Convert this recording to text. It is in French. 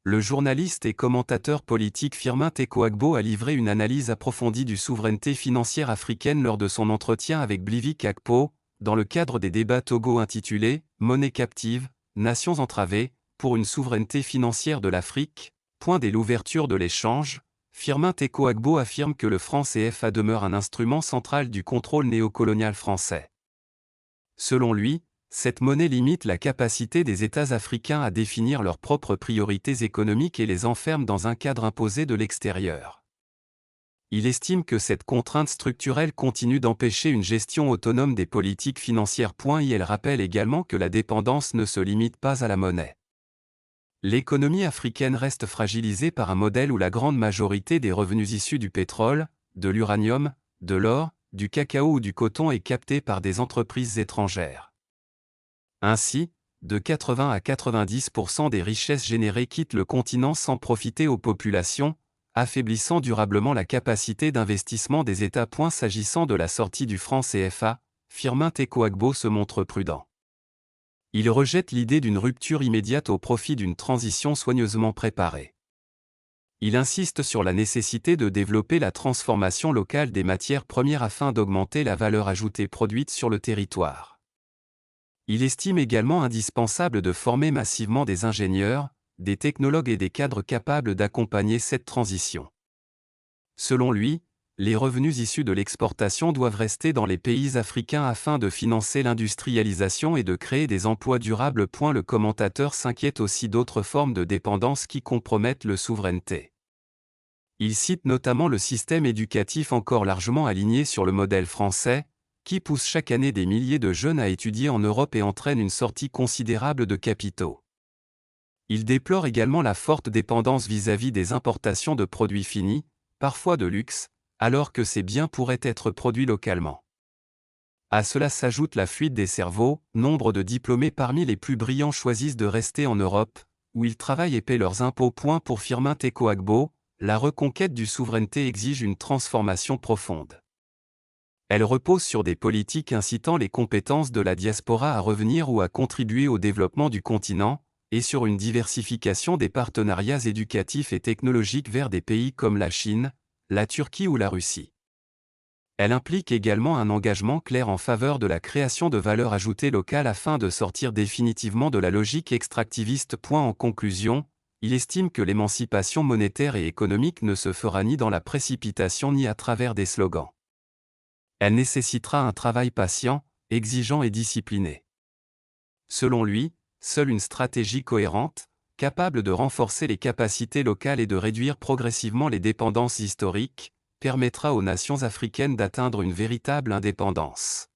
Le journaliste et commentateur politique Firmin Teko Agbo a livré une analyse approfondie du souveraineté financière africaine lors de son entretien avec Blivik Akpo, dans le cadre des débats Togo intitulés « Monnaie captive, nations entravées, pour une souveraineté financière de l'Afrique », point dès l'ouverture de l'échange. Firmin Teko Agbo affirme que le franc CFA demeure un instrument central du contrôle néocolonial français. Selon lui, cette monnaie limite la capacité des États africains à définir leurs propres priorités économiques et les enferme dans un cadre imposé de l'extérieur. Il estime que cette contrainte structurelle continue d'empêcher une gestion autonome des politiques financières. Il rappelle également que la dépendance ne se limite pas à la monnaie. L'économie africaine reste fragilisée par un modèle où la grande majorité des revenus issus du pétrole, de l'uranium, de l'or, du cacao ou du coton est captée par des entreprises étrangères. Ainsi, de 80 à 90% des richesses générées quittent le continent sans profiter aux populations, affaiblissant durablement la capacité d'investissement des États. S'agissant de la sortie du franc CFA, Firmin Teko Agbo se montre prudent. Il rejette l'idée d'une rupture immédiate au profit d'une transition soigneusement préparée. Il insiste sur la nécessité de développer la transformation locale des matières premières afin d'augmenter la valeur ajoutée produite sur le territoire. Il estime également indispensable de former massivement des ingénieurs, des technologues et des cadres capables d'accompagner cette transition. Selon lui, les revenus issus de l'exportation doivent rester dans les pays africains afin de financer l'industrialisation et de créer des emplois durables. Le commentateur s'inquiète aussi d'autres formes de dépendance qui compromettent la souveraineté. Il cite notamment le système éducatif encore largement aligné sur le modèle français, qui pousse chaque année des milliers de jeunes à étudier en Europe et entraîne une sortie considérable de capitaux. Il déplore également la forte dépendance vis-à-vis des importations de produits finis, parfois de luxe, alors que ces biens pourraient être produits localement. À cela s'ajoute la fuite des cerveaux. Nombre de diplômés parmi les plus brillants choisissent de rester en Europe, où ils travaillent et paient leurs impôts. Pour Firmin Teko Agbo, la reconquête du souveraineté exige une transformation profonde. Elle repose sur des politiques incitant les compétences de la diaspora à revenir ou à contribuer au développement du continent, et sur une diversification des partenariats éducatifs et technologiques vers des pays comme la Chine, la Turquie ou la Russie. Elle implique également un engagement clair en faveur de la création de valeur ajoutée locale afin de sortir définitivement de la logique extractiviste. En conclusion, il estime que l'émancipation monétaire et économique ne se fera ni dans la précipitation ni à travers des slogans. Elle nécessitera un travail patient, exigeant et discipliné. Selon lui, seule une stratégie cohérente, capable de renforcer les capacités locales et de réduire progressivement les dépendances historiques, permettra aux nations africaines d'atteindre une véritable indépendance.